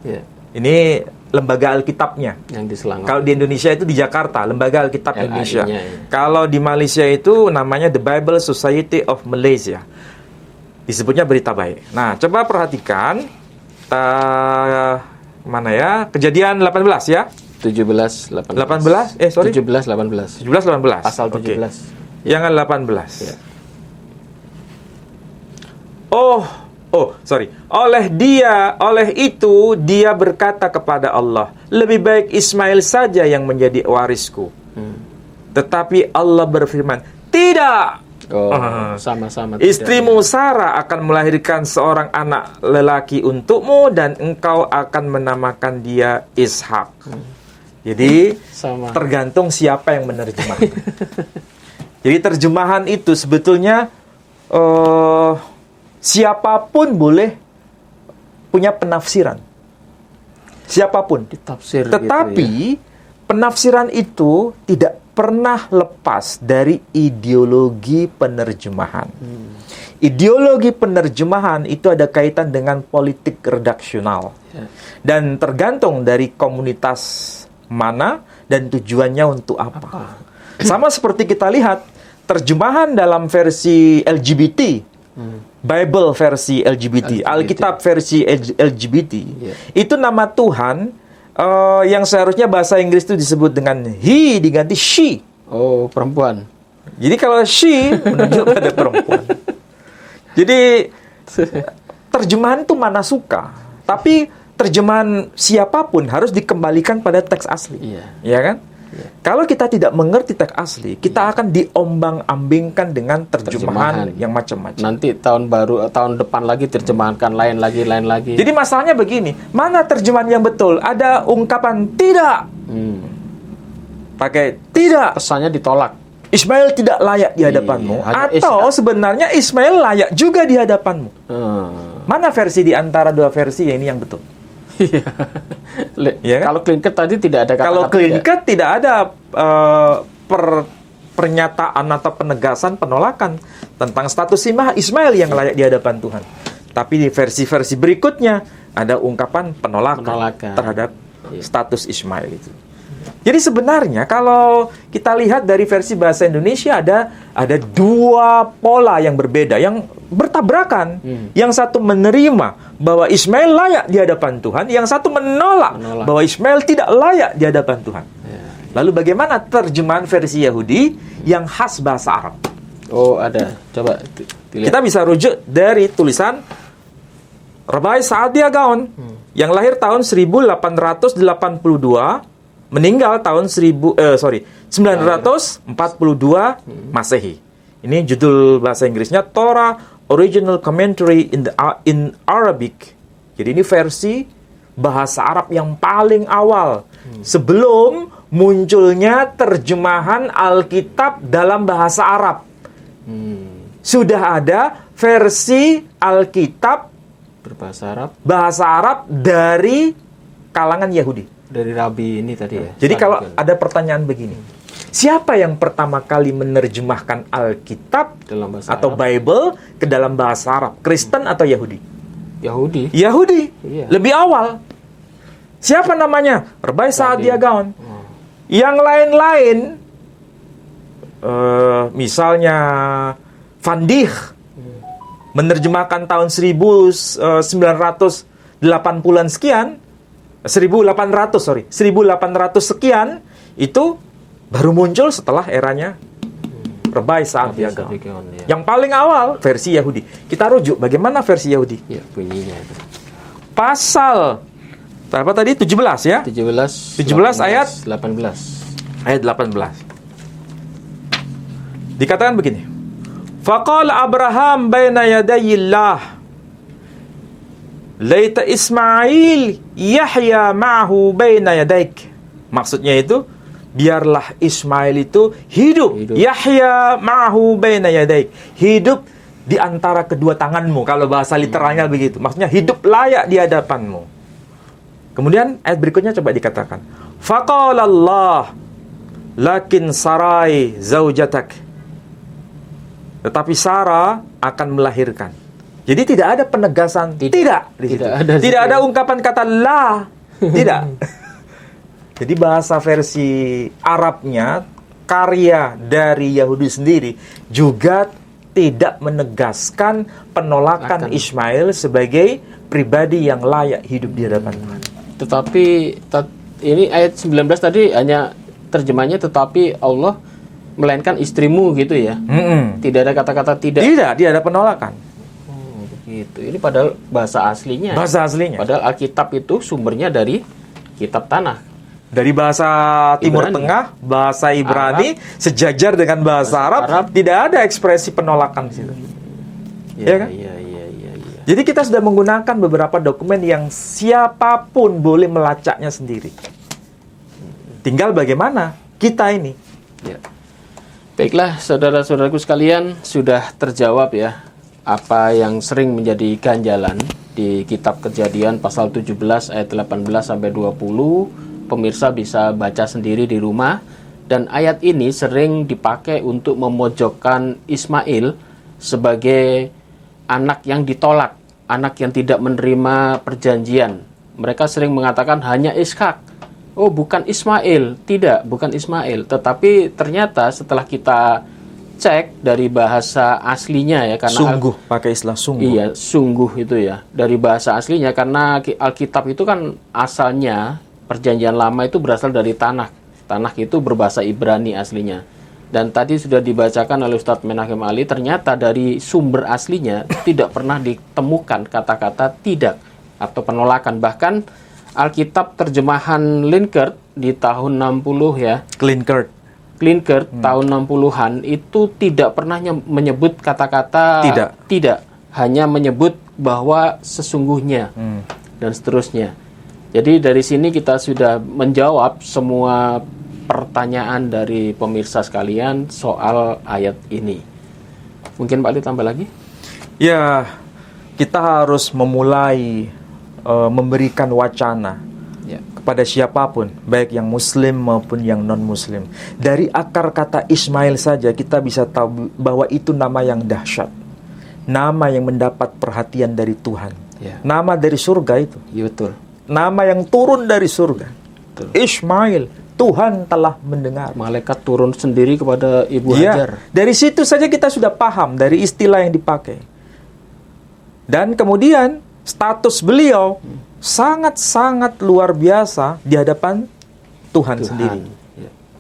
Ya. Ini lembaga Alkitabnya. Yang di Selangor. Kalau di Indonesia itu di Jakarta, Lembaga Alkitab Indonesia. Ya. Kalau di Malaysia itu namanya The Bible Society of Malaysia. Disebutnya berita baik. Nah, coba perhatikan mana ya? Kejadian 18 ya. 17, 18. 18? Sorry. 17, 18. 17, 18. Pasal 17. Okay. Yang 18. Ya. Sorry. Oleh itu dia berkata kepada Allah, lebih baik Ismail saja yang menjadi warisku. Tetapi Allah berfirman, tidak. Sama-sama. Istrimu Sarah akan melahirkan seorang anak lelaki untukmu, dan engkau akan menamakan dia Ishak. Jadi sama. Tergantung siapa yang menerjemahkan. Jadi terjemahan itu sebetulnya siapapun boleh punya penafsiran. Siapapun. Ditafsir Tetapi gitu ya. Penafsiran itu tidak pernah lepas dari ideologi penerjemahan. Ideologi penerjemahan itu ada kaitan dengan politik redaksional. Ya. Dan tergantung dari komunitas mana dan tujuannya untuk apa. Sama seperti kita lihat terjemahan dalam versi LGBT. Bible versi LGBT, Alkitab versi LGBT. Itu nama Tuhan yang seharusnya bahasa Inggris itu disebut dengan he diganti she. Oh, perempuan. Jadi kalau she menunjuk pada perempuan. Jadi terjemahan itu mana suka, tapi terjemahan siapapun harus dikembalikan pada teks asli. Iya kan? Kalau kita tidak mengerti teks asli, kita akan diombang-ambingkan dengan terjemahan yang macam-macam. Nanti tahun depan lagi terjemahkan lain lagi. Jadi masalahnya begini, mana terjemahan yang betul? Ada ungkapan tidak. Pakai tidak. Pesannya ditolak. Ismail tidak layak di hadapanmu. Atau sebenarnya Ismail layak juga di hadapanmu. Mana versi di antara dua versi ini yang betul? Ya, kan? Kalau Clean Kirk tadi tidak ada kata-kata. Kalau Clean Kirk tidak ada pernyataan atau penegasan penolakan tentang status Ismail yang layak di hadapan Tuhan. Tapi di versi-versi berikutnya ada ungkapan penolakan terhadap status Ismail itu. Jadi sebenarnya kalau kita lihat dari versi bahasa Indonesia ada dua pola yang berbeda, yang bertabrakan. Yang satu menerima bahwa Ismail layak di hadapan Tuhan, yang satu menolak bahwa Ismail tidak layak di hadapan Tuhan. Lalu bagaimana terjemahan versi Yahudi yang khas bahasa Arab? Oh, ada. Coba dilihat. Kita bisa rujuk dari tulisan Rabbi Saadia Gaon yang lahir tahun 1882, meninggal tahun 942 Masehi. Ini judul bahasa Inggrisnya Torah Original Commentary in Arabic. Jadi ini versi bahasa Arab yang paling awal sebelum munculnya terjemahan Alkitab dalam bahasa Arab. Sudah ada versi Alkitab Berbahasa Arab bahasa Arab dari kalangan Yahudi. dari Rabi ini tadi ya. Jadi kalau Sargon. ada pertanyaan begini, siapa yang pertama kali menerjemahkan Alkitab Dalam bahasa atau Arab. Bible ke dalam bahasa Arab? Kristen atau Yahudi? Yahudi. Yahudi. Iya. Lebih awal. Siapa namanya? Rabi Saadia Gaon. Oh. Yang lain-lain, misalnya Van Dijk menerjemahkan tahun 1980-an sekian, 1800 sekian, itu baru muncul setelah eranya Rabi Saadia Gaon. Ya. Yang paling awal versi Yahudi. Kita rujuk bagaimana versi Yahudi. Ya, bunyinya itu. Pasal berapa tadi? 17 ya? 17 ayat 18. Ayat 18. Dikatakan begini. Faqala Abraham baina yadayillah laita Ismail Yahya ma'hu baina yadaik. Maksudnya itu, biarlah Ismail itu hidup. Yahya ma'hu baina yadaik. Hidup di antara kedua tanganmu. Kalau bahasa literalnya begitu. Maksudnya hidup layak di hadapanmu. Kemudian ayat berikutnya coba dikatakan. Faqala Allah lakin Sarai zaujatak. Tetapi Sarah akan melahirkan. Jadi tidak ada penegasan tidak di situ. Tidak ada ungkapan kata la. Tidak. Jadi bahasa versi Arabnya, karya dari Yahudi sendiri juga tidak menegaskan penolakan Ismail sebagai pribadi yang layak hidup di hadapan Tuhan. Tetapi ini ayat 19 tadi hanya terjemahnya tetapi Allah melainkan istrimu gitu ya. Tidak ada kata-kata tidak. Tidak ada penolakan. Oh, begitu. Ini padahal bahasa aslinya. Bahasa aslinya. Padahal Alkitab itu sumbernya dari kitab tanah. Dari bahasa Timur Ibrani. Tengah, bahasa Ibrani, sejajar dengan bahasa Arab, tidak ada ekspresi penolakan di situ. Ya kan? Iya. Jadi kita sudah menggunakan beberapa dokumen yang siapapun boleh melacaknya sendiri. Tinggal bagaimana kita ini. Ya. Baiklah, saudara-saudaraku sekalian, sudah terjawab ya apa yang sering menjadi ganjalan di kitab Kejadian pasal 17 ayat 18 sampai 20. Pemirsa bisa baca sendiri di rumah, dan ayat ini sering dipakai untuk memojokkan Ismail sebagai anak yang ditolak, anak yang tidak menerima perjanjian. Mereka sering mengatakan hanya Ishak. Oh, bukan Ismail. Tidak, bukan Ismail. Tetapi ternyata setelah kita cek dari bahasa aslinya ya, karena Sungguh, pakai istilah sungguh. Iya, sungguh itu ya. Dari bahasa aslinya, karena Alkitab itu kan asalnya Perjanjian Lama itu berasal dari Tanakh. Tanakh itu berbahasa Ibrani aslinya. Dan tadi sudah dibacakan oleh Ustadz Menachem Ali, ternyata dari sumber aslinya tidak pernah ditemukan kata-kata tidak atau penolakan. Bahkan Alkitab terjemahan Linkert di tahun 60 ya. Klinkert. Tahun 60-an itu tidak pernah menyebut kata-kata tidak. Hanya menyebut bahwa sesungguhnya dan seterusnya. Jadi dari sini kita sudah menjawab semua pertanyaan dari pemirsa sekalian soal ayat ini. Mungkin Pak Ali tambah lagi? Ya, kita harus memulai memberikan wacana kepada siapapun, baik yang muslim maupun yang non-muslim. Dari akar kata Ismail saja kita bisa tahu bahwa itu nama yang dahsyat. Nama yang mendapat perhatian dari Tuhan. Nama dari surga itu. Iya, betul. Nama yang turun dari surga. Betul. Ismail, Tuhan telah mendengar. Malaikat turun sendiri kepada Ibu Hajar. Dari situ saja kita sudah paham dari istilah yang dipakai. Dan kemudian status beliau sangat-sangat luar biasa di hadapan Tuhan sendiri.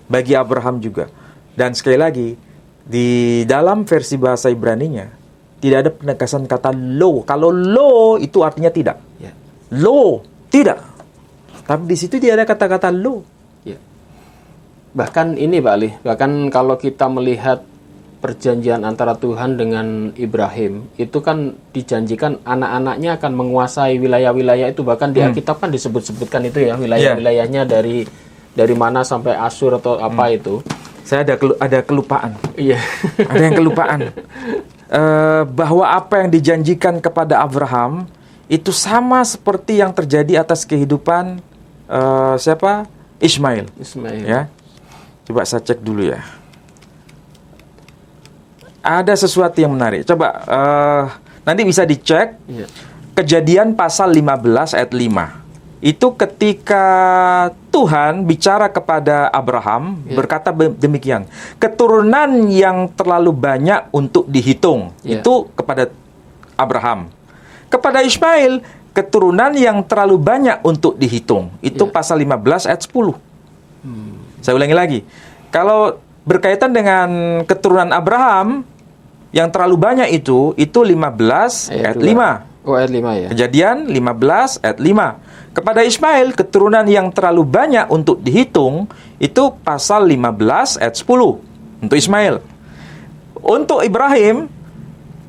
Bagi Abraham juga. Dan sekali lagi, di dalam versi bahasa Ibraninya tidak ada penegasan kata lo. Kalau lo itu artinya tidak. Lo, tidak. Tapi di situ tidak ada kata-kata lo. Bahkan ini Pak Ali, bahkan kalau kita melihat perjanjian antara Tuhan dengan Ibrahim, itu kan dijanjikan anak-anaknya akan menguasai wilayah-wilayah itu, bahkan di Alkitab kan disebut-sebutkan itu ya, wilayah-wilayahnya dari mana sampai Asyur atau apa itu. Saya ada kelupaan. Iya. Ada yang kelupaan. Bahwa apa yang dijanjikan kepada Abraham itu sama seperti yang terjadi atas kehidupan siapa? Ismail. Ya. Coba saya cek dulu ya. Ada sesuatu yang menarik. Coba nanti bisa dicek. Iya. Kejadian pasal 15 ayat 5. Itu ketika Tuhan bicara kepada Abraham, berkata demikian. Keturunan yang terlalu banyak untuk dihitung. Itu kepada Abraham. Kepada Ismail, keturunan yang terlalu banyak untuk dihitung. Itu pasal 15 ayat 10. Saya ulangi lagi. Kalau berkaitan dengan keturunan Abraham yang terlalu banyak itu 15 ayat 5. Oh, ayat 5 ya. Kejadian 15 ayat 5. Kepada Ismail, keturunan yang terlalu banyak untuk dihitung itu pasal 15 ayat 10 untuk Ismail. Untuk Ibrahim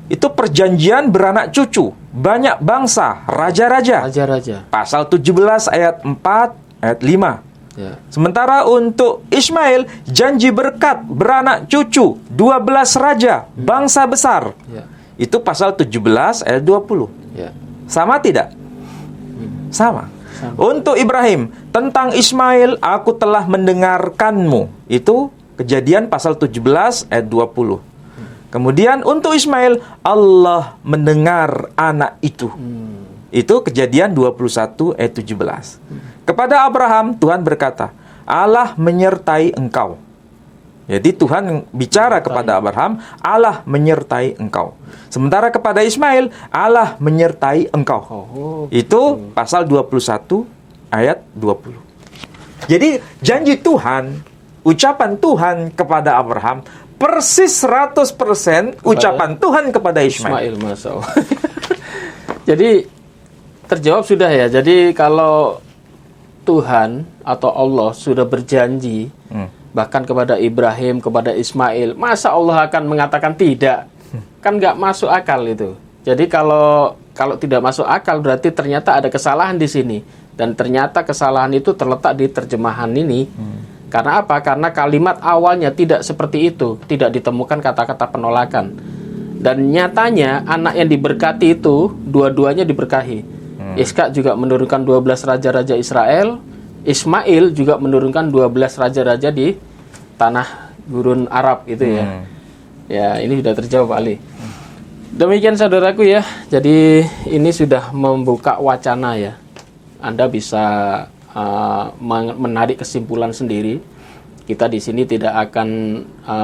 itu perjanjian beranak cucu, banyak bangsa, raja-raja. Raja-raja. Pasal 17 ayat 4 ayat 5. Ya. Sementara untuk Ismail, janji berkat, beranak cucu, 12 raja, bangsa besar. Ya. Itu pasal 17 ayat 20. Ya. Sama tidak? Sama. Untuk Ibrahim, tentang Ismail, aku telah mendengarkanmu. Itu Kejadian pasal 17 ayat 20. Kemudian untuk Ismail, Allah mendengar anak itu. Itu Kejadian 21 ayat 17. Kepada Abraham, Tuhan berkata, Allah menyertai engkau. Jadi Tuhan bicara kepada Abraham, Allah menyertai engkau. Sementara kepada Ismail, Allah menyertai engkau. Itu pasal 21 ayat 20. Jadi janji Tuhan, ucapan Tuhan kepada Abraham, persis 100% ucapan Tuhan kepada Ismail. Masya Allah. Jadi terjawab sudah ya. Jadi kalau Tuhan atau Allah sudah berjanji bahkan kepada Ibrahim, kepada Ismail, masa Allah akan mengatakan tidak? Kan nggak masuk akal itu. Jadi kalau tidak masuk akal berarti ternyata ada kesalahan di sini, dan ternyata kesalahan itu terletak di terjemahan ini. Karena apa? Karena kalimat awalnya tidak seperti itu, tidak ditemukan kata-kata penolakan. Dan nyatanya anak yang diberkati itu dua-duanya diberkahi. Ishak juga menurunkan 12 raja-raja Israel. Ismail juga menurunkan 12 raja-raja di tanah gurun Arab itu ya. Ya, ini sudah terjawab Pak Ali. Demikian saudaraku ya. Jadi ini sudah membuka wacana ya. Anda bisa menarik kesimpulan sendiri. Kita di sini tidak akan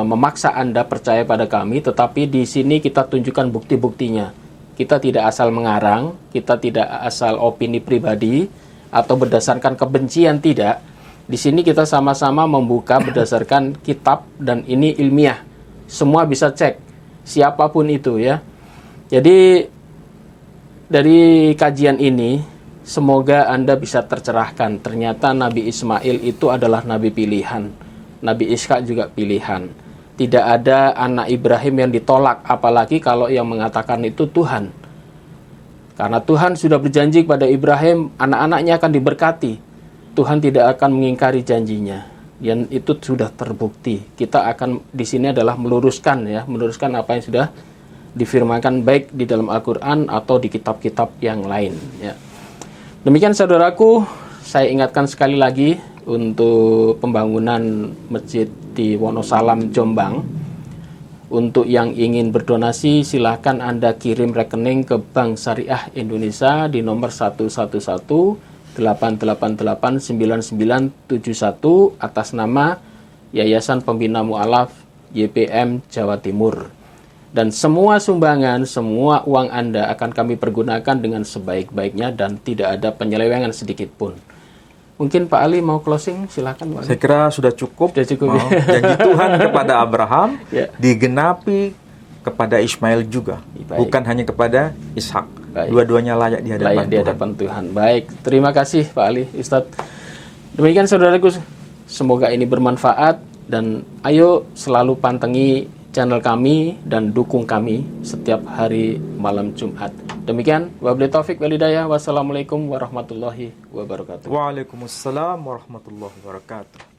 memaksa Anda percaya pada kami, tetapi di sini kita tunjukkan bukti-buktinya. Kita tidak asal mengarang, kita tidak asal opini pribadi atau berdasarkan kebencian, tidak. Di sini kita sama-sama membuka berdasarkan kitab, dan ini ilmiah. Semua bisa cek, siapapun itu ya. Jadi dari kajian ini semoga Anda bisa tercerahkan. Ternyata Nabi Ismail itu adalah nabi pilihan. Nabi Ishak juga pilihan. Tidak ada anak Ibrahim yang ditolak, apalagi kalau yang mengatakan itu Tuhan. Karena Tuhan sudah berjanji kepada Ibrahim, anak-anaknya akan diberkati. Tuhan tidak akan mengingkari janjinya. Dan itu sudah terbukti. Kita akan di sini adalah meluruskan apa yang sudah difirmankan baik di dalam Al-Quran atau di kitab-kitab yang lain ya. Demikian saudaraku, saya ingatkan sekali lagi untuk pembangunan masjid di Wonosalam, Jombang. Untuk yang ingin berdonasi, silahkan Anda kirim rekening ke Bank Syariah Indonesia di nomor 111-888-9971 atas nama Yayasan Pembina Mu'alaf YPM Jawa Timur. Dan semua sumbangan, semua uang Anda akan kami pergunakan dengan sebaik-baiknya dan tidak ada penyelewengan sedikit pun. Mungkin Pak Ali mau closing, silakan Pak Ali. Saya kira sudah cukup. Sudah cukup. Janji Tuhan kepada Abraham digenapi kepada Ismail juga. Baik. Bukan hanya kepada Ishak. Dua-duanya layak di hadapan Tuhan. Baik, terima kasih Pak Ali, Ustadz. Demikian saudaraku, semoga ini bermanfaat dan ayo selalu pantengi channel kami dan dukung kami setiap hari malam Jumat. Demikian, wabillahi taufik wal hidayah. Wassalamualaikum warahmatullahi wabarakatuh. Waalaikumsalam warahmatullahi wabarakatuh.